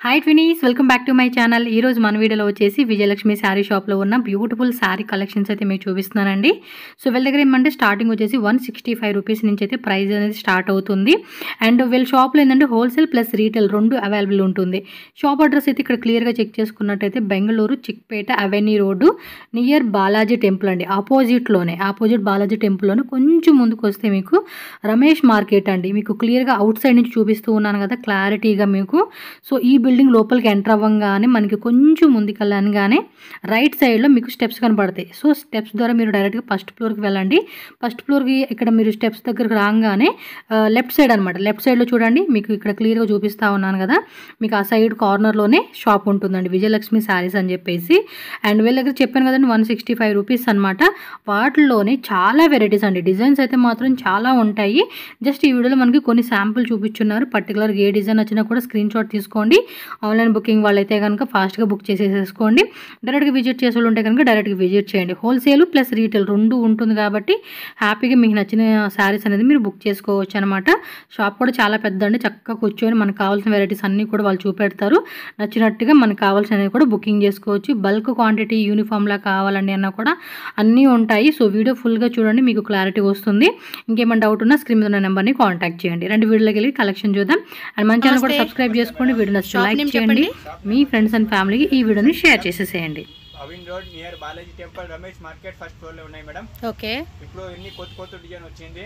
Hi twinnies, welcome back to my channel. ఈరోజు మన వీడియోలో వచ్చేసి విజయలక్ష్మి శారీ షాప్లో ఉన్న బ్యూటిఫుల్ శారీ కలెక్షన్స్ అయితే మీకు చూపిస్తున్నానండి. సో వీళ్ళ దగ్గర ఏమంటే స్టార్టింగ్ వచ్చేసి 165 రూపీస్ నుంచి అయితే ప్రైస్ అనేది స్టార్ట్ అవుతుంది. అండ్ వీళ్ళ షాప్లో ఏంటంటే హోల్సేల్ ప్లస్ రీటైల్ రెండు అవైలబుల్ ఉంటుంది. షాప్ అడ్రస్ అయితే ఇక్కడ క్లియర్గా చెక్ చేసుకున్నట్టయితే Bengaluru Chickpet avenue road near Balaji temple అండి. ఆపోజిట్ బాలాజీ టెంపుల్లోనే కొంచెం ముందుకు వస్తే మీకు రమేష్ మార్కెట్ అండి. మీకు క్లియర్గా అవుట్ సైడ్ నుంచి చూపిస్తూ ఉన్నాను కదా క్లారిటీగా మీకు. సో ఈ బిల్డింగ్ లోపలికి ఎంటర్ అవ్వగానే మనకి కొంచెం ముందుకెళ్ళగానే రైట్ సైడ్లో మీకు స్టెప్స్ కనపడతాయి. సో స్టెప్స్ ద్వారా మీరు డైరెక్ట్గా ఫస్ట్ ఫ్లోర్కి వెళ్ళండి. ఫస్ట్ ఫ్లోర్కి ఇక్కడ మీరు స్టెప్స్ దగ్గరకు రాగానే లెఫ్ట్ సైడ్ అనమాట. లెఫ్ట్ సైడ్లో చూడండి, మీకు ఇక్కడ క్లియర్గా చూపిస్తూ ఉన్నాను కదా, మీకు ఆ సైడ్ కార్నర్లోనే షాప్ ఉంటుందండి విజయలక్ష్మి శారీస్ అని చెప్పేసి. అండ్ వీళ్ళ దగ్గర చెప్పాను కదండి 165 రూపీస్ అనమాట. వాటిల్లోనే చాలా వెరైటీస్ అండి. డిజైన్స్ అయితే మాత్రం చాలా ఉంటాయి. జస్ట్ ఈ వీడియోలో మనకి కొన్ని శాంపుల్ చూపించున్నారు. పర్టికులర్గా ఏ డిజైన్ వచ్చినా కూడా స్క్రీన్ షాట్ తీసుకోండి. ఆన్లైన్ బుకింగ్ వాళ్ళైతే కనుక ఫాస్ట్గా బుక్ చేసేసుకోండి. డైరెక్ట్గా విజిట్ చేసే వాళ్ళు ఉంటే కనుక డైరెక్ట్గా విజిట్ చేయండి. హోల్సేల్ ప్లస్ రీటైల్ రెండు ఉంటుంది కాబట్టి హ్యాపీగా మీకు నచ్చిన శారీస్ అనేది మీరు బుక్ చేసుకోవచ్చు అనమాట. షాప్ కూడా చాలా పెద్ద అండి. చక్కగా కూర్చొని మనకు కావాల్సిన వెరైటీస్ అన్నీ కూడా వాళ్ళు చూపెడతారు. నచ్చినట్టుగా మనకు కావాల్సినవి కూడా బుకింగ్ చేసుకోవచ్చు. బల్క్ క్వాంటిటీ యూనిఫామ్లా కావాలండి అన్నా కూడా అన్నీ ఉంటాయి. సో వీడియో ఫుల్గా చూడండి, మీకు క్లారిటీ వస్తుంది. ఇంకేమైనా డౌట్ ఉన్నా స్క్రీన్ మీద ఉన్న నెంబర్ని కాంటాక్ట్ చేయండి. రెండు వీడియోలోకి వెళ్ళి కలెక్షన్ చూద్దాం. అండ్ మన ఛానల్ కూడా సబ్స్క్రైబ్ చేసుకోండి. వీడియో నచ్చితే లైక్ చేయండి. మీ ఫ్రెండ్స్ అండ్ ఫ్యామిలీకి ఈ వీడియోని షేర్ చేసేసేయండి. అవిన్ road near Balaji temple Ramesh market first floor లో ఉన్నాయి మేడం. ఓకే, ఇప్పుడు ఎన్ని కొత్త డిజైన్ వచ్చింది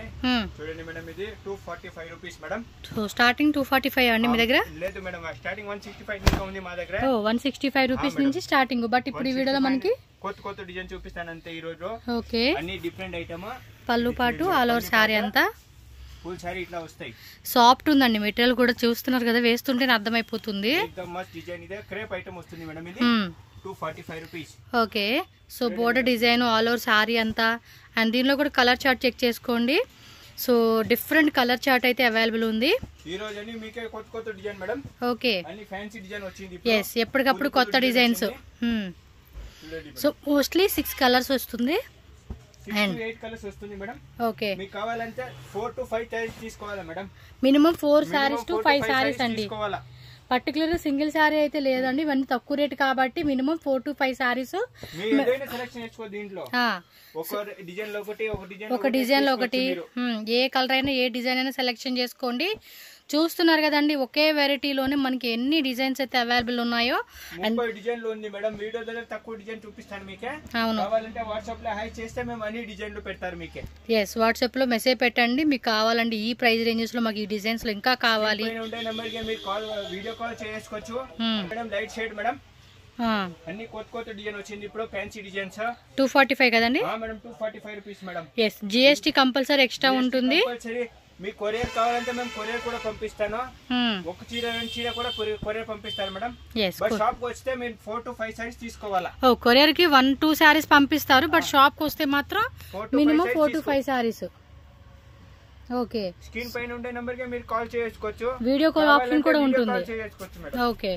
చూడండి మేడం. ఇది 245 రూపీస్ మేడం. సో స్టార్టింగ్ 245 అండి మీ దగ్గర? లేదు మేడం, స్టార్టింగ్ 165 ఇంకా ఉంది మా దగ్గర. 165 రూపీస్ నుంచి స్టార్టింగ్. బట్ ఇప్పుడు ఈ వీడియోలో మనకి కొత్త డిజైన్ చూపిస్తాను అంతే ఈ రోజు. ఓకే, అన్ని డిఫరెంట్ ఐటమ్. పళ్ళు పాటు ఆల్ ఓవర్ సారీ అంతా ఫుల్ సారీ ఇట్లా వస్తాయి. సాఫ్ట్ ఉందండి మెటీరియల్ కూడా, చూస్తున్నారు కదా, వేస్తుంటేనే అర్థమైపోతుంది. ఎక్దమ్ మస్త్ డిజైన్. ఇదే క్రేప్ ఐటమ్ వస్తుంది మేడం. ఇది 245 rupees. Okay, so border design all over sorry అంతా. అండ్ దీనిలో కూడా కలర్ చార్ట్ చెక్ చేసుకోండి. సో డిఫరెంట్ కలర్ చార్ట్ అయితే అవైలబుల్ ఉంది. ఈ రోజు అన్ని మీకే కొత్త డిజైన్ మేడం. ఓకే, అన్ని ఫ్యాన్సీ డిజైన్ వచ్చింది. ఎస్, ఎప్పటికప్పుడు కొత్త డిజైన్స్. సో మోస్ట్లీ 6 కలర్స్ వస్తుంది. 6 to 8 కలర్స్ వస్తుంది మేడం. ఓకే, మీకు కావాలంటే 4 to 5 టైల్స్ తీసుకోవాలా madam. Minimum 4 saris to 5 saris అండి. తీసుకోవాలా. పర్టికులర్ గా సింగిల్ సారీ అయితే లేదండి, ఇవన్నీ తక్కువ రేట్ కాబట్టి మినిమం 4 to 5 సారీస్. మీరు ఏదైనా సెలెక్షన్ చేసుకో దీంట్లో. ఒక డిజైన్ లో ఒకటి ఏ కలర్ అయినా ఏ డిజైన్ అయినా సెలెక్షన్ చేసుకోండి. చూస్తున్నారు కదండి, ఒకే వెరైటీలోనే మనకి ఎన్ని డిజైన్స్ అయితే అవైలబుల్ ఉన్నాయో. 30 డిజైన్లు ఉంది మేడం. వీడియో దగ్గర తక్కువ డిజైన్ చూపిస్తాను మీకే. అవును, కావాలంటే వాట్సాప్ లో హై చేస్తే మేము అన్ని డిజైన్లు పెడతారు మీకే. ఎస్, వాట్సాప్ లో మెసేజ్ పెట్టండి మీకు కావాలండి. ఈ ప్రైస్ రేంజెస్ లో మాకు ఈ డిజైన్స్ లో ఇంకా కావాలి. నెంబర్ కి మీరు వీడియో కాల్ చేసుకోవచ్చు మేడం. లైట్ షేడ్ మేడం, అన్ని కొత్త డిజైన్ వచ్చింది ఇప్పుడు. ఫ్యాన్సీ డిజైన్స్ 245 కదండి madam. 245 rupees madam. Yes, GST compulsory extra ఉంటుంది. మీ కొరియర్ కావాలంటే మేము కొరియర్ కూడా పంపిస్తాను. ఒక చీర 2 చీర కూడా కొరియర్ పంపిస్తారు మేడం. బట్ షాప్ కి వస్తే మీరు 4 to 5 సారీస్ తీసుకోవాలా. కొరియర్ కి 1-2 సారీస్ పంపిస్తారు. బట్ షాప్ కి వస్తే మాత్రం minimum 4 to 5 saris. Okay, screen పైన ఉండే నెంబర్ కి మీరు కాల్ చేసుకోవచ్చు. వీడియో కాల్ ఆప్షన్ కూడా ఉంటుంది. ఓకే,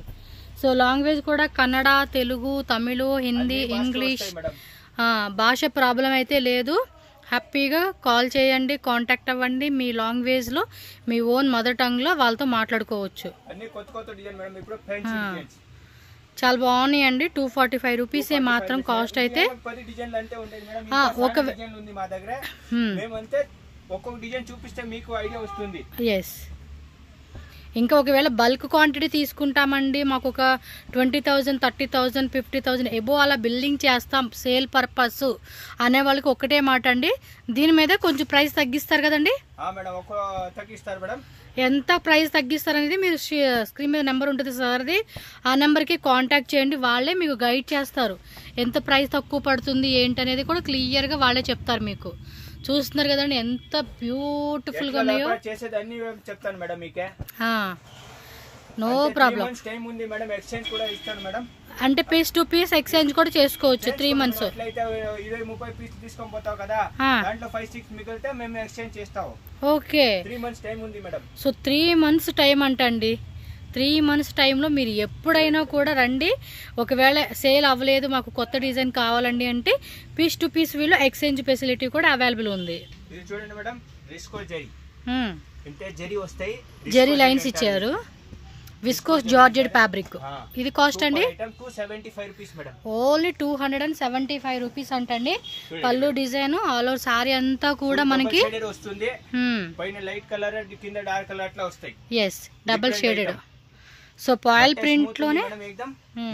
సో లాంగ్వేజ్ కూడా కన్నడ, తెలుగు, తమిళ, హిందీ, ఇంగ్లీష్ భాష ప్రాబ్లం అయితే లేదు. హ్యాపీగా కాల్ చేయండి, కాంటాక్ట్ అవ్వండి. మీ లాంగ్వేజ్ లో, మీ ఓన్ మదర్ టంగ్ లో వాళ్ళతో మాట్లాడుకోవచ్చు. చాలా బాగున్నాయండి. 245 రూపీసే మాత్రం కాస్ట్ అయితే. ఎస్, ఇంకా ఒకవేళ బల్క్ క్వాంటిటీ తీసుకుంటామండి, మాకు ఒక 20,000, 30,000, 50,000 ఎబో అలా బిల్డింగ్ చేస్తాం సేల్ పర్పస్ అనే వాళ్ళకి ఒకటే మాట అండి, దీని మీద కొంచెం ప్రైస్ తగ్గిస్తారు కదండి. ఎంత ప్రైస్ తగ్గిస్తారు అనేది మీరు స్క్రీన్ మీద నెంబర్ ఉంటుంది సార్ది, ఆ నెంబర్కి కాంటాక్ట్ చేయండి. వాళ్ళే మీకు గైడ్ చేస్తారు. ఎంత ప్రైస్ తక్కువ పడుతుంది ఏంటనేది కూడా క్లియర్గా వాళ్ళే చెప్తారు మీకు. చూస్తున్నారు కదండి ఎంత బ్యూటిఫుల్ గా ఉన్నాయో. చెప్తాను మేడం మీకే, నో ప్రాబ్లం. అంటే పీస్ టు పీస్ ఎక్స్చేంజ్ కూడా చేసుకోవచ్చు. 3 months. 20-30 పీస్ తీసుకొని పోతావు కదా, దాంట్లో 5-6 మిగిలితే మేము ఎక్స్చేంజ్ చేస్తాం. ఓకే, 3 months టైం ఉంది మేడం. సో 3 months టైం అంటండి. 3 months టైంలో మీరు ఎప్పుడైనా కూడా రండి. ఒకవేళ సేల్ అవ్వలేదు, మాకు కొత్త డిజైన్ కావాలండి అంటే పీస్ టు పీస్ వీళ్ళు ఎక్స్చేంజ్ ఫెసిలిటీ కూడా అవైలబుల్ ఉంది. చూడండి మేడం, రిస్కో జరీ జరీ లైన్స్ ఇచ్చారు. Viscose georgette fabric. ఇది కాస్ట్ అండి 275 రూపీస్ మేడం. ఓన్లీ 275 రూపీస్ అంటండి. పళ్ళు డిజైన్ ఆల్ ఓవర్ సారీ అంతా కూడా మనకి వస్తుంది. పైన లైట్ కలర్ కింద డార్క్ కలర్ అట్లా వస్తాయి. Yes double shaded. So foil print లోనే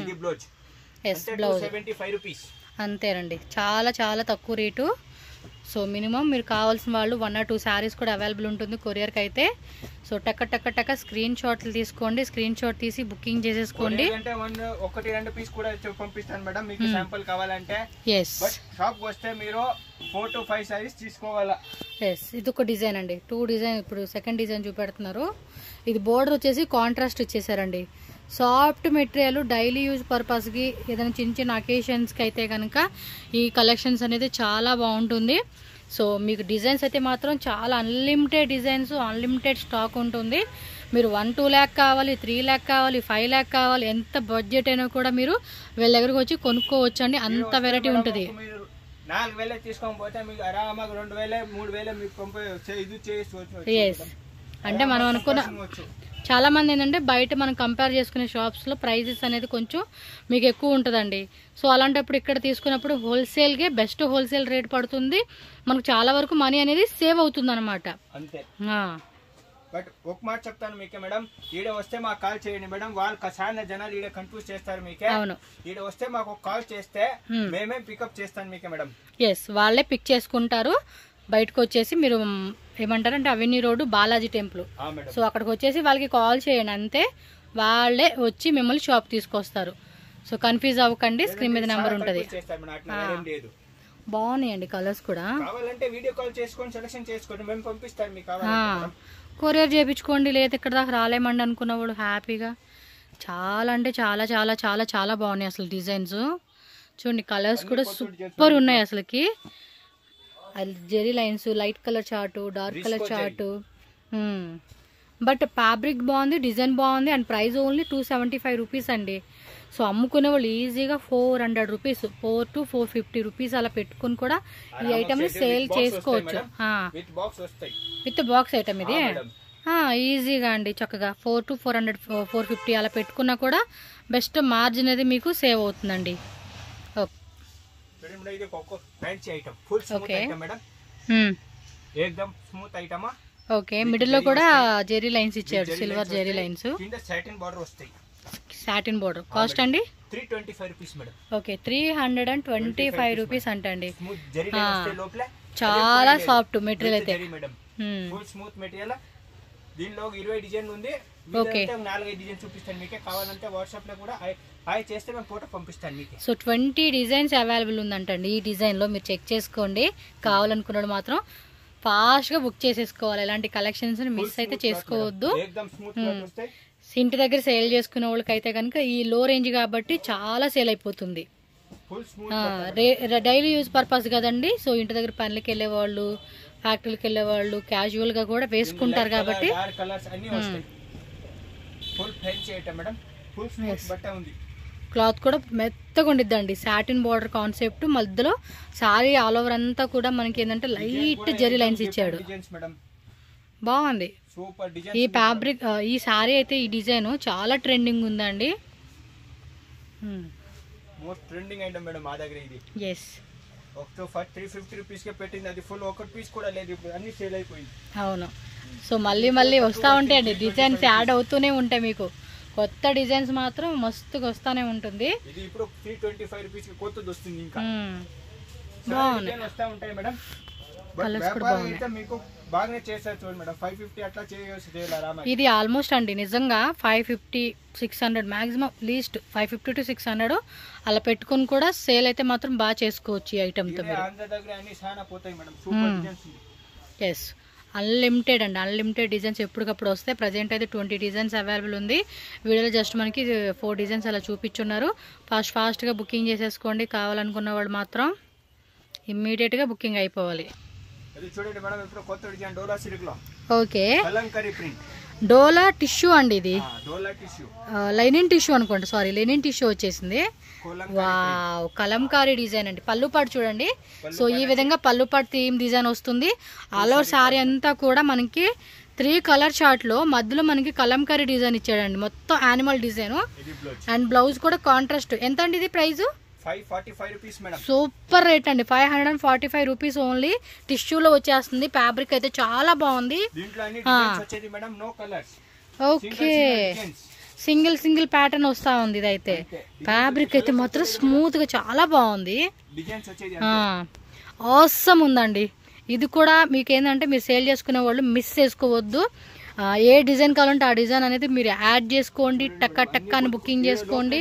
ఇది బ్లౌజ్. ఎస్ బ్లౌజ్ 275 రూపీస్ అంతేనండి. చాలా చాలా తక్కువ రేటు. సో మినిమం మీరు కావాల్సిన వాళ్ళు 1 or 2 శారీస్ కూడా అవైలబుల్ ఉంటుంది కొరియర్కి అయితే. సో టక్క స్క్రీన్ షాట్లు తీసుకోండి. స్క్రీన్ షాట్ తీసి బుకింగ్ చేసేసుకోండి. ఒకటి 2 పీస్ కూడా పంపిస్తాను మేడం మీకు శాంపుల్ కావాలంటే. ఎస్ షాప్ వస్తే మీరు 4 to 5 సారీస్ తీసుకోవాలా. ఎస్ ఇది ఒక డిజైన్ అండి. 2 డిజైన్ ఇప్పుడు సెకండ్ డిజైన్ చూపెడుతున్నారు. ఇది బోర్డర్ వచ్చేసి కాంట్రాస్ట్ ఇచ్చేసారండి. సాఫ్ట్ మెటీరియల్ డైలీ యూజ్ పర్పస్కి ఏదైనా చిన్న అకేషన్స్కి అయితే కనుక ఈ కలెక్షన్స్ అనేది చాలా బాగుంటుంది. సో మీకు డిజైన్స్ అయితే మాత్రం చాలా అన్లిమిటెడ్ డిజైన్స్, అన్లిమిటెడ్ స్టాక్ ఉంటుంది. మీరు 1-2 lakh కావాలి, 3 lakh కావాలి, 5 lakh కావాలి, ఎంత బడ్జెట్ అయినా కూడా మీరు వీళ్ళ దగ్గరకు వచ్చి కొనుక్కోవచ్చు అండి. అంత వెరైటీ ఉంటుంది. 4000 తీసుకోకపోతే మీకు ఆరామాగా 2000 3000 మీకు ఇది చేసుకోవచ్చు. ఎస్ అంటే మనం అనుకున్న చాలా మంది ఏంటంటే బయట మనం కంపేర్ చేసుకునే షాప్స్లో ప్రైజెస్ అనేది కొంచెం మీకు ఎక్కువ ఉంటుందండి. సో అలాంటప్పుడు ఇక్కడ తీసుకున్నప్పుడు హోల్సేల్గా బెస్ట్ హోల్సేల్ రేట్ పడుతుంది. మనకు చాలా వరకు మనీ అనేది సేవ్ అవుతుంది అనమాట. అంతే. బట్ ఒక మాట చెప్తాను మీకే మేడం, ఈడ వస్తే మాకు కాల్ చేయండి మేడం. వాళ్ళు చాలా జనాలు ఈడ కన్ఫ్యూజ్ చేస్తారు మీకే. అవును, ఈడ వస్తే మాకు ఒక కాల్ చేస్తే మేమే పికప్ చేస్తాను మీకే మేడం. ఎస్ వాళ్ళే పిక్ చేసుకుంటారు. బయటకు వచ్చేసి మీరు ఏమంటారంటే avenue road Balaji temple. So అక్కడికి వచ్చేసి వాళ్ళకి కాల్ చేయండి అంతే. వాళ్ళే వచ్చి మిమ్మల్ని షాప్ తీసుకొస్తారు. సో కన్ఫ్యూజ్ అవ్వకండి. స్క్రీన్ మీద నెంబర్ ఉంటుంది. బాగున్నాయండి కలర్స్ కూడా. కొరియర్ చేయించుకోండి. లేదా ఇక్కడ దాకా రాలేమండి అనుకున్న వాళ్ళు హ్యాపీగా. చాలా అంటే చాలా చాలా చాలా చాలా బాగున్నాయి అసలు డిజైన్స్. చూడండి కలర్స్ కూడా సూపర్ ఉన్నాయి అసలుకి. Zari lines, light colour chart, dark colour chart. But fabric బాగుంది, డిజైన్ బాగుంది అండ్ ప్రైస్ ఓన్లీ 275 రూపీస్ అండి. సో అమ్ముకునే వాళ్ళు ఈజీగా 400 రూపీస్ 4 to 450 రూపీస్ అలా పెట్టుకుని కూడా ఈ ఐటమ్ ని సేల్ చేసుకోవచ్చు. విత్ బాక్స్ ఐటమ్ ఇది ఈజీగా అండి. చక్కగా 4 to 400 450 అలా పెట్టుకున్నా కూడా బెస్ట్ మార్జిన్ అనేది మీకు సేవ్ అవుతుందండి. ఓకే మిడిల్ లో కూడా జెరీ లైన్స్ ఇచ్చాడు, silver zari lines. Satin border. Cost అండి 325 రూపీస్ మేడం. ఓకే 325 రూపీస్ అంటండి. చాలా సాఫ్ట్ మెటీరియల్ అయితే. Smooth material. దీనిలో 20 డిజైన్ ఉంది. 4-5 డిజైన్ చూపిస్తాను మీకు. కావాలంటే వాట్సాప్ లో కూడా హాయ్ చేస్తే మేము ఫోటో పంపిస్తాను మీకు. సో 20 డిజైన్స్ అవైలబుల్ ఉందంటండి ఈ డిజైన్ లో. మీరు చెక్ చేసుకోండి. కావాలనుకున్నాడు మాత్రం ఫాస్ట్ గా బుక్ చేసేసుకోవాలి. ఎలాంటి కలెక్షన్స్ మిస్ అయితే చేసుకోవద్దు. ఇంటి దగ్గర సేల్ చేసుకునే వాళ్ళకైతే కనుక ఈ లో రేంజ్ కాబట్టి చాలా సేల్ అయిపోతుంది. డైలీ యూజ్ పర్పస్ కదండి. సో ఇంటి దగ్గర పనులకి వెళ్ళే వాళ్ళు, ఫ్యాక్టరీకి వెళ్ళే వాళ్ళు క్యాజువల్ గా కూడా వేసుకుంటారు కాబట్టి. క్లాత్ కూడా మెత్తగా ఉండిద్దండి. సాటిన్ బార్డర్ కాన్సెప్ట్ మధ్యలో సారీ ఆల్ ఓవర్ అంతా కూడా మనకి ఏంటంటే లైట్ జెరీ లైన్స్ ఇచ్చాడు. బాగుంది ఈ ఫ్యాబ్రిక్. ఈ సారీ అయితే ఈ డిజైన్ చాలా ట్రెండింగ్ ఉందండి. ఎస్ 350 రూపీస్ కే పెట్టింది. అది ఫుల్ ఒక పీస్ కూడా లేదు. ఇప్పుడు అన్ని సేల్ అయిపోయింది. అవును. సో మళ్ళీ వస్తూ ఉంటాయండి డిజైన్స్, యాడ్ అవుతూనే ఉంటాయి. మీకు కొత్త డిజైన్స్ మాత్రం మస్తుగా వస్తానే ఉంటుంది. ఇది ఇప్పుడు 325 రూపీస్ కి కొత్తది వస్తుంది. ఇంకా బాగున్నాయి వస్తా ఉంటాయి మేడం. కలర్స్ కూడా బాగున్నాయి. మీకు బాగానే చేస్తారు చూడండి మేడం. 550 అట్లా చేయొచ్చు. ఇది ఆల్మోస్ట్ అండి నిజంగా 550-600 మాక్సిమం లీస్ట్ 550 to 600 అలా పెట్టుకుని కూడా సేల్ అయితే మాత్రం బాగా చేసుకోవచ్చు ఈ ఐటమ్ తో. ఎస్ అన్లిమిటెడ్ అండి. అన్లిమిటెడ్ డిజైన్స్ ఎప్పటికప్పుడు వస్తాయి. ప్రజెంట్ అయితే 20 డిజైన్స్ అవైలబుల్ ఉంది. వీడియోలో జస్ట్ మనకి 4 డిజైన్స్ అలా చూపించున్నారు. ఫాస్ట్గా బుకింగ్ చేసేసుకోండి. కావాలనుకున్న వాళ్ళు మాత్రం ఇమ్మీడియట్గా బుకింగ్ అయిపోవాలి. ఓకే డోలా టిష్యూ అండి. ఇది లైనిన్ టిష్యూ అనుకోండి. సారీ లైనిన్ టిష్యూ వచ్చేసింది. వావ్ కలంకారీ డిజైన్ అండి. పళ్ళుపాటు చూడండి. సో ఈ విధంగా పళ్ళుపాటు థీమ్ డిజైన్ వస్తుంది. ఆల్ ఓవర్ సారీ అంతా కూడా మనకి 3 కలర్ చార్ట్ లో మధ్యలో మనకి కలంకారీ డిజైన్ ఇచ్చాడండి, మొత్తం యానిమల్ డిజైన్ అండ్ బ్లౌజ్ కూడా కాంట్రాస్ట్. ఎంత అండి ఇది price? 545 rupees madam. Super rate అండి, 545 రూపీస్ ఓన్లీ. టిష్యూలో వచ్చేస్తుంది, ఫ్యాబ్రిక్ అయితే చాలా బాగుంది. ఓకే, సింగిల్ ప్యాటర్న్ వస్తా ఉంది. ఇదైతే ఫ్యాబ్రిక్ అయితే మాత్రం స్మూత్ గా చాలా బాగుంది, ఆసమ్ ఉందండి. ఇది కూడా మీకు ఏంటంటే మీరు సేల్ చేసుకునే వాళ్ళు మిస్ చేసుకోవద్దు. ఏ డిజైన్ కావాలంటే ఆ డిజైన్ అనేది మీరు యాడ్ చేసుకోండి, టక్క అని బుకింగ్ చేసుకోండి.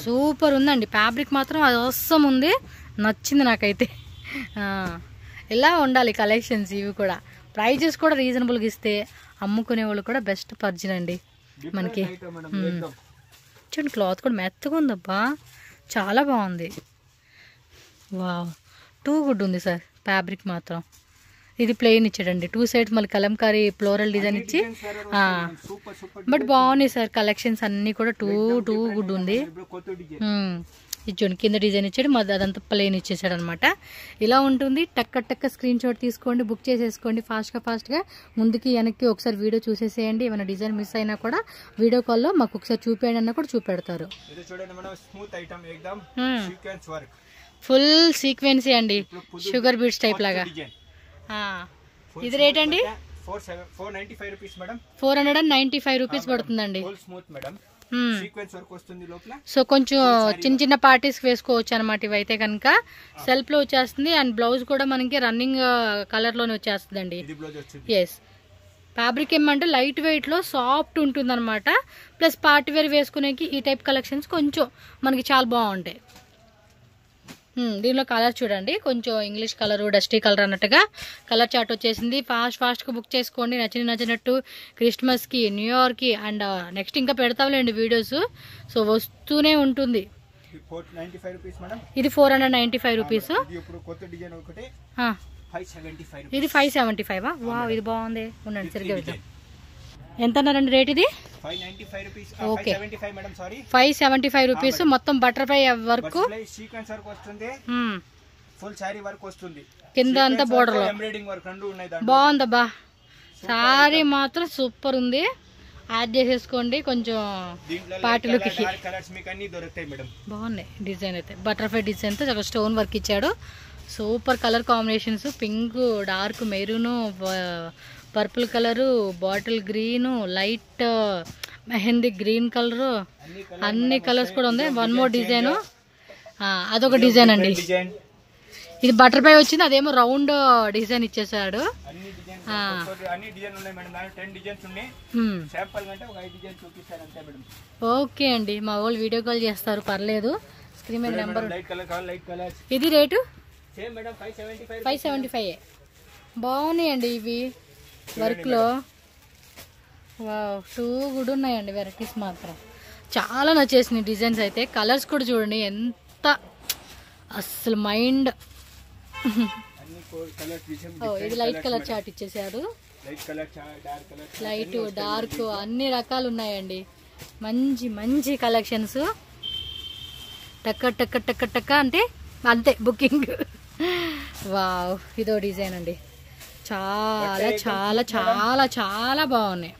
సూపర్ ఉందండి, ఫ్యాబ్రిక్ మాత్రం అది అవసరం ఉంది, నచ్చింది నాకైతే. ఇలా ఉండాలి కలెక్షన్స్. ఇవి కూడా ప్రైజెస్ కూడా రీజనబుల్గా ఇస్తే అమ్ముకునే వాళ్ళు కూడా బెస్ట్ పర్జన్ అండి మనకి. చూడండి క్లాత్ కూడా మెత్తగా ఉందబ్బా, చాలా బాగుంది. వావ్, టూ గుడ్ ఉంది సార్ ఫ్యాబ్రిక్ మాత్రం. ఇది ప్లెయిన్ ఇచ్చాడండి, 2 సైడ్స్ మళ్ళీ కలంకారీ ఫ్లోరల్ డిజైన్ ఇచ్చి. బట్ బాగున్నాయి సార్ కలెక్షన్స్ అన్ని కూడా. టూ గుడ్ ఉంది. ఇచ్చాడు కింద డిజైన్ ఇచ్చాడు, మధ్య అదంతా ప్లెయిన్ ఇచ్చేసాడు అనమాట. ఇలా ఉంటుంది. టక్క స్క్రీన్ షాట్ తీసుకోండి, బుక్ చేసేసుకోండి ఫాస్ట్గా. ముందుకి వెనక్కి ఒకసారి వీడియో చూసేసేయండి. ఏమైనా డిజైన్ మిస్ అయినా కూడా వీడియో కాల్లో మాకు ఒకసారి చూపేయండి అన్న కూడా చూపెడతారు. ఫుల్ సీక్వెన్సీ అండి, షుగర్ బీట్స్ టైప్ లాగా. ఇది రేట్ అండి 495 రూపీస్ పడుతుందండి. సో కొంచెం చిన్న పార్టీస్ వేసుకోవచ్చు అనమాట. ఇవైతే కనుక సెల్ఫ్ లో వచ్చేస్తుంది అండ్ బ్లౌజ్ కూడా మనకి రన్నింగ్ కలర్ లోనే వచ్చేస్తుందండి. ఎస్, ఫ్యాబ్రిక్ ఏమంటే లైట్ వెయిట్ లో సాఫ్ట్ ఉంటుంది అనమాట. ప్లస్ పార్టీ వేర్ వేసుకునేకి ఈ టైప్ కలెక్షన్స్ కొంచెం మనకి చాలా బాగుంటాయి. దీనిలో కలర్ చూడండి, కొంచెం ఇంగ్లీష్ కలర్, డస్టీ కలర్ అన్నట్టుగా కలర్ చార్ట్ వచ్చేసింది. ఫాస్ట్గా బుక్ చేసుకోండి, నచ్చినట్టు క్రిస్మస్కి, న్యూ ఇయర్కి అండ్ నెక్స్ట్ ఇంకా పెడతాంలేండి వీడియోస్. సో వస్తూనే ఉంటుంది. ఇది 495 రూపీస్. ఇది 575. వా, ఇది బాగుంది. ఉండండి సరిగ్గా ఎంత అన్నారండి రేట్? ఇది 575 రూపీస్. మొత్తం బటర్ఫ్లై వర్క్, కింద అంతా బోర్డర్ లో బాగుందబ్బా. సారీ మాత్రం సూపర్ ఉంది, యాడ్ చేసేసుకోండి కొంచెం పార్టీలకి. బాగున్నాయి డిజైన్ అయితే, బటర్ఫ్లై డిజైన్ తో ఒక స్టోన్ వర్క్ ఇచ్చాడు. Super colour combinations, pink, dark maroon, purple colour, bottle green, light mehndi green colour, అన్ని కలర్స్ కూడా ఉంది. వన్ మోర్ డిజైన్, అదొక డిజైన్ అండి. ఇది బటర్ఫ్లై వచ్చింది, అదేమో రౌండ్ డిజైన్ ఇచ్చేసాడు. ఓకే అండి, మా వాళ్ళు వీడియో కాల్ చేస్తారు, పర్లేదు. స్క్రీన్ మీద నెంబర్. ఇది రేటు 575. బాగున్నాయండి ఇవి వర్క్ లో. టూ గుడ్ ఉన్నాయండి వెరైటీస్ మాత్రం. చాలా నచ్చేసినాయి డిజైన్స్ అయితే. కలర్స్ కూడా చూడండి ఎంత అసలు మైండ్. ఇది లైట్ కలర్ చార్ట్ ఇచ్చేసారు, లైట్ డార్క్ అన్ని రకాలు ఉన్నాయండి. మంచి కలెక్షన్స్. టక్క అంటే అంతే బుకింగ్. వావ్, ఇదో డిజైన్ అండి, చాలా బాగున్నాయి.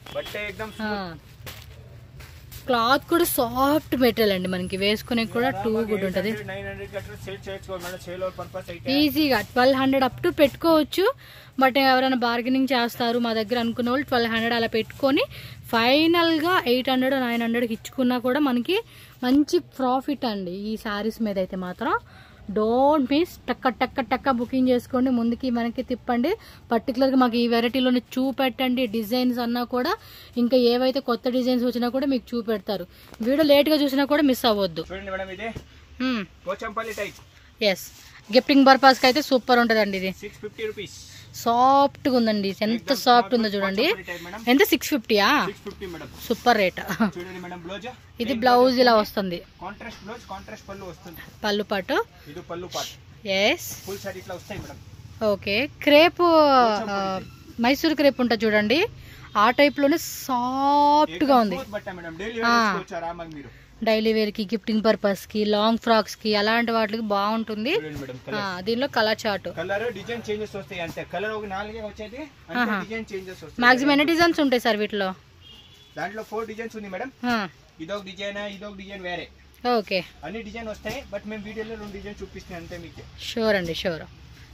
క్లాత్ కూడా సాఫ్ట్ మెటీరియల్ అండి, మనకి వేసుకునే కూడా టూ గుడ్ ఉంటుంది. ఈజీగా 1200 అప్ టు పెట్టుకోవచ్చు. బట్ ఎవరైనా బార్గెనింగ్ చేస్తారు మా దగ్గర అనుకున్న వాళ్ళు 1200 అలా పెట్టుకొని ఫైనల్గా 800 900కి ఇచ్చుకున్నా కూడా మనకి మంచి ప్రాఫిట్ అండి ఈ శారీస్ మీద అయితే మాత్రం. డోంట్ మిస్, టక్క బుకింగ్ చేసుకోండి, ముందుకి మనకి తిప్పండి. పర్టికులర్గా మాకు ఈ వెరైటీలోనే చూపెట్టండి. డిజైన్స్ అన్నా కూడా ఇంకా ఏవైతే కొత్త డిజైన్స్ వచ్చినా కూడా మీకు చూపెడతారు. వీడియో లేట్గా చూసినా కూడా మిస్ అవ్వద్దు. ఎస్, గిఫ్టింగ్ పర్పస్కి అయితే సూపర్ ఉంటుందండి. ఇది 650 రూపీస్. సాఫ్ట్గా ఉందండి, ఎంత సాఫ్ట్ ఉందో చూడండి. ఎంత 650? Super rate. ఇది బ్లౌజ్ ఇలా వస్తుంది, పళ్ళు పాటు. Yes, okay. Crepe, Mysore crepe ఉంటుంది చూడండి, ఆ టైప్ లోనే సాఫ్ట్ గా ఉంది. డైలీ వేర్ కి, గిఫ్టింగ్ పర్పస్ కి, లాంగ్ ఫ్రాక్స్ కి అలాంటి వాటికి బాగుంటుంది. దీనిలో colour chart, colour design changes వస్తాయి అంతే. కలర్ ఒక 4 వచ్చేది, అంటే డిజైన్ చేంజెస్ వస్తాయి. మాక్సిమం ఎన్ని డిజైన్స్ ఉంటాయి సార్ వీటిలో? దాంట్లో 4 డిజైన్స్ ఉంది మేడం. ఇదొక డిజైన్, ఇదొక డిజైన్ వేరే. ఓకే, అన్ని డిజైన్ వస్తాయి. బట్ మేము వీడియోలో 2 డిజైన్ చూపిస్తాం అంతే మీకు. షూర్ అండి, షూర్.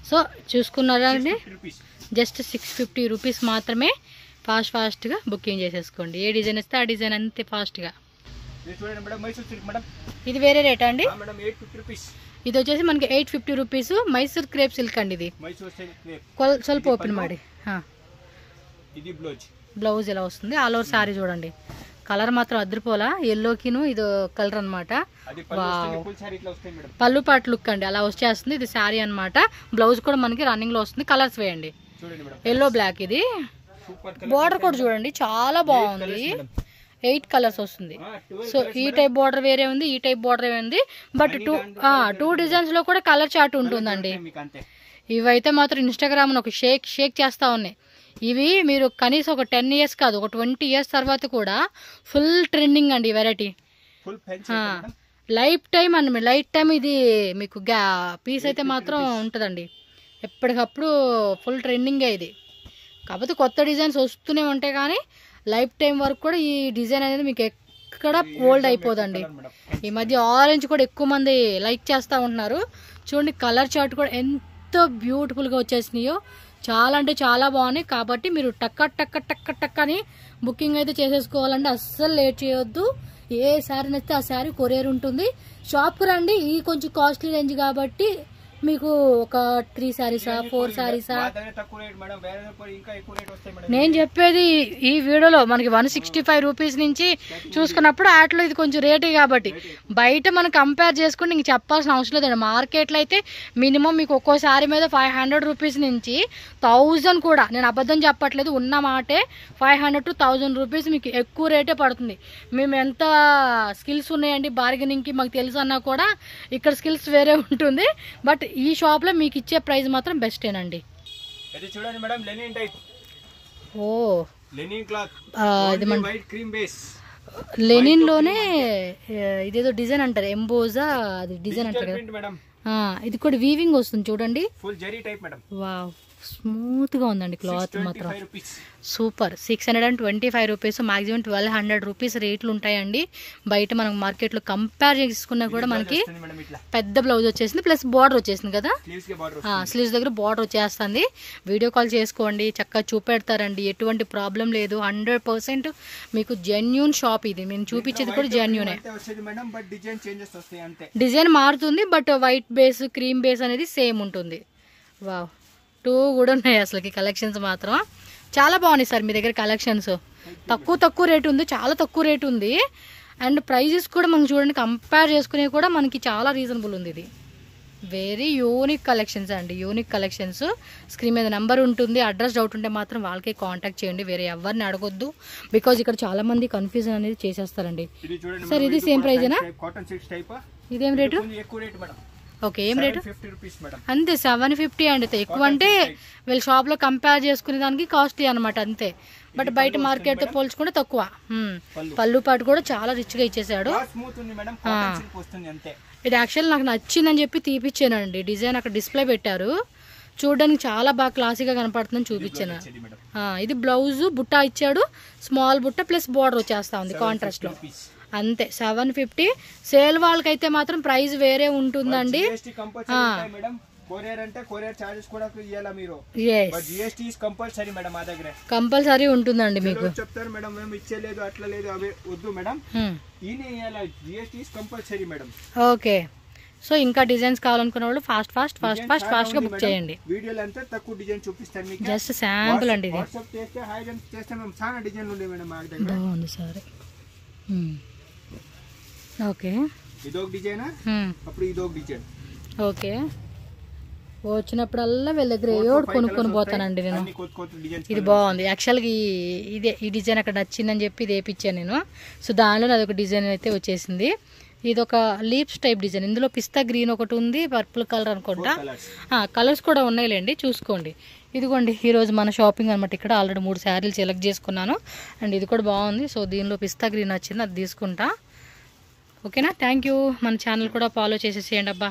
సో చూసుకున్నారా అండి, జస్ట్ 650 రూపీస్ మాత్రమే. ఫాస్ట్గా బుకింగ్ చేసేసుకోండి. ఏ డిజైన్ ఇస్తే ఆ డిజైన్ అంతే ఫాస్ట్గా. చూడండి మేడం, మైసూర్ సిల్క్ మేడం. ఇది వేరే రేటా అండి? Madam 850 rupees. ఇది వచ్చేసి మనకి 850 రూపీస్. మైసూర్ క్రేప్ సిల్క్ అండి ఇది. Mysore silk crepe. ಸ್ವಲ್ಪ ఓపెన్ ಮಾಡಿ. ఇది బ్లౌజ్ ఎలా వస్తుంది, ఆల్ ఓవర్ సారీ చూడండి. కలర్ మాత్రం అద్దరిపోలా, ఎల్లోకిను ఇది కలర్ అనమాట. పళ్ళు పాటు లుక్ అండి అలా వచ్చేస్తుంది. ఇది శారీ అనమాట. బ్లౌజ్ కూడా మనకి రన్నింగ్ లో వస్తుంది. కలర్స్ వేయండి, ఎల్లో బ్లాక్. ఇది బోర్డర్ కూడా చూడండి చాలా బాగుంది. 8 కలర్స్ వస్తుంది. సో ఈ టైప్ బోర్డర్ వేరే ఉంది, ఈ టైప్ బోర్డర్ వేరే ఉంది. బట్ 2 డిజైన్స్ లో కూడా కలర్ చార్ట్ ఉంటుందండి. ఇవైతే మాత్రం ఇన్స్టాగ్రామ్ ఒక షేక్ చేస్తా ఉన్నాయి. ఇవి మీరు కనీసం ఒక 10 ఇయర్స్ కాదు, ఒక 20 ఇయర్స్ తర్వాత కూడా ఫుల్ ట్రెండింగ్ అండి ఈ వెరైటీ. లైఫ్ టైం ఇది మీకు పీస్ అయితే మాత్రం ఉంటుందండి. ఎప్పటికప్పుడు ఫుల్ ట్రెండింగే ఇది. కాకపోతే కొత్త డిజైన్స్ వస్తూనే ఉంటాయి, కానీ లైఫ్ టైం వరకు కూడా ఈ డిజైన్ అనేది మీకు ఎక్కడ ఓల్డ్ అయిపోదండి. ఈ మధ్య ఆరెంజ్ కూడా ఎక్కువ మంది లైక్ చేస్తూ ఉంటున్నారు. చూడండి కలర్ చార్ట్ కూడా ఎంతో బ్యూటిఫుల్గా వచ్చేసినాయో, చాలా అంటే చాలా బాగున్నాయి. కాబట్టి మీరు టక్క అని బుకింగ్ అయితే చేసేసుకోవాలండి. అస్సలు లేట్ చేయొద్దు. ఏ శారీ నచ్చితే ఆ శారీ కొరియర్ ఉంటుంది. షాప్కి రండి. ఇది కొంచెం కాస్ట్లీ రేంజ్ కాబట్టి మీకు ఒక 3 శారీసా 4 శారీసా. నేను చెప్పేది ఈ వీడియోలో మనకి 165 రూపీస్ నుంచి చూసుకున్నప్పుడు వాటిలో ఇది కొంచెం రేటే కాబట్టి బయట మనం కంపేర్ చేసుకుంటే ఇంక చెప్పాల్సిన అవసరం లేదండి. మార్కెట్లో అయితే మినిమం మీకు ఒక్కో శారీ మీద 500 రూపీస్ నుంచి 1000 కూడా, నేను అబద్ధం చెప్పట్లేదు, ఉన్న మాటే 500 to 1000 రూపీస్ మీకు ఎక్కువ రేటే పడుతుంది. మేము ఎంత స్కిల్స్ ఉన్నాయండి బార్గెనింగ్కి మాకు తెలుసు అన్నా కూడా ఇక్కడ స్కిల్స్ వేరే ఉంటుంది. బట్ ఈ షాప్ లో మీకు ఇచ్చే ప్రైస్ మాత్రం బెస్టేనండి. ఇది చూడండి మేడం, లెనిన్ టైప్. ఓ లెనిన్ క్లాత్, ఇది మన వైట్ క్రీమ్ బేస్. లెనిన్ లోనే ఇదేదో డిజైన్ అంటారు, ఎంబోజా అది డిజైన్ అంటారు కదా. ఇది కూడా వీవింగ్ వస్తుంది చూడండి. Full zari type madam. Wow, smooth గా ఉందండి క్లాత్ మాత్రం. సూపర్. 625 రూపీస్, మాక్సిమం 1200 రూపీస్ రేట్లు ఉంటాయండి. బయట మనం మార్కెట్ లో కంపేర్ చేసుకున్నా కూడా మనకి పెద్ద బ్లౌజ్ వచ్చేసింది, ప్లస్ బార్డర్ వచ్చేసింది కదా. స్లీవ్స్ దగ్గర బార్డర్ వచ్చేస్తుంది. వీడియో కాల్ చేసుకోండి, చక్కగా చూపెడతారండి. ఎటువంటి ప్రాబ్లం లేదు. 100% మీకు జెన్యూన్ షాప్ ఇది. నేను చూపించేది కూడా జెన్యూనే. డిజైన్ మారుతుంది, but white base cream base అనేది సేమ్ ఉంటుంది. వావ్, 2 కూడా ఉన్నాయి అసలుకి. కలెక్షన్స్ మాత్రం చాలా బాగున్నాయి సార్ మీ దగ్గర. కలెక్షన్స్ తక్కువ రేటు ఉంది, చాలా తక్కువ రేటు ఉంది. అండ్ ప్రైజెస్ కూడా మనం చూడండి, కంపేర్ చేసుకునే కూడా మనకి చాలా రీజనబుల్ ఉంది. ఇది వెరీ యూనిక్ కలెక్షన్స్ అండి, యూనిక్ కలెక్షన్స్. స్క్రీన్ మీద నెంబర్ ఉంటుంది. అడ్రస్ డౌట్ ఉంటే మాత్రం వాళ్ళకే కాంటాక్ట్ చేయండి, వేరే ఎవరిని అడగొద్దు. బికాజ్ ఇక్కడ చాలా మంది కన్ఫ్యూజన్ అనేది చేసేస్తారండి. సార్ ఇది సేమ్ ప్రైజేనా? ఇదేం రేటు? ఓకే, ఏం రేటు? అంతే 750 అండి. ఎక్కువ అంటే వీళ్ళ షాప్ లో కంపేర్ చేసుకునే దానికి కాస్ట్లీ అనమాట అంతే. బట్ బయట మార్కెట్ తో పోల్చుకుంటే తక్కువ. పళ్ళు పాటు కూడా చాలా రిచ్ గా ఇచ్చేసాడు. ఇది యాక్చువల్ నాకు నచ్చిందని చెప్పి తీపిచ్చానండి. డిజైన్ అక్కడ డిస్ప్లే పెట్టారు, చూడడానికి చాలా బాగా క్లాసీగా కనపడుతుందని చూపించాను. ఇది బ్లౌజ్ బుట్ట ఇచ్చాడు, స్మాల్ బుట్ట ప్లస్ బోర్డర్ వచ్చేస్తా ఉంది కాంట్రాస్ట్ లో. అంతే 750. సేల్ వాళ్ళకైతే మాత్రం ప్రైస్ వేరే ఉంటుందండి. కంపల్సరీ ఉంటుందండి మీకు. ఓకే, సో ఇంకా డిజైన్స్ కావాలనుకున్న వాళ్ళు ఫాస్ట్ గా బుక్ చేయండి. జస్ట్ శాంపుల్ అండి ఇది. బాగుంది సారీ. ఓకే, ఇదొక డిజైన్, అప్పుడు ఇదొక డిజైన్. ఓకే, వచ్చినప్పుడల్లా వీళ్ళ దగ్గర ఏదో కొనుక్కొని పోతానండి నేను. ఇది బాగుంది యాక్చువల్గా. ఈ డిజైన్ అక్కడ నచ్చిందని చెప్పి ఇది వేయించాను నేను. సో దానిలో అదొక డిజైన్ అయితే వచ్చేసింది. ఇది ఒక లీప్స్ టైప్ డిజైన్. ఇందులో పిస్తా గ్రీన్ ఒకటి ఉంది, పర్పుల్ కలర్ అనుకుంటా. కలర్స్ కూడా ఉన్నాయిలేండి, చూసుకోండి. ఇదిగోండి ఈరోజు మన షాపింగ్ అనమాట. ఇక్కడ ఆల్రెడీ 3 శారీలు సెలెక్ట్ చేసుకున్నాను. అండ్ ఇది కూడా బాగుంది. సో దీనిలో పిస్తా గ్రీన్ వచ్చింది, అది తీసుకుంటా. ఓకేనా. Thank you. మన ఛానల్ కూడా ఫాలో చేసేసేయండి అబ్బా.